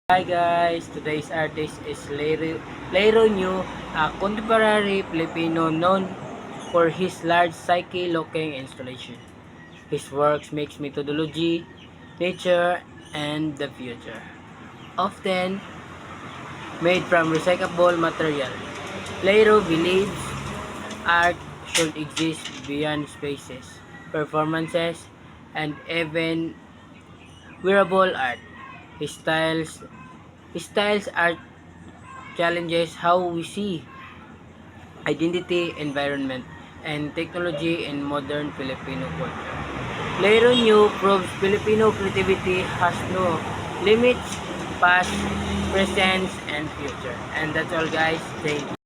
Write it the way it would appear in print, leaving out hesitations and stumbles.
Hi guys, today's artist is Leiro New, a contemporary Filipino known for his large psyche-looking installation. His works mix methodology, nature, and the future, often made from recyclable material. Leiro believes art should exist beyond spaces, performances, and even wearable art. His styles his styles are challenges how we see identity, environment, and technology in modern Filipino culture. Lero New proves Filipino creativity has no limits, past, present, and future. And that's all guys. Thank you.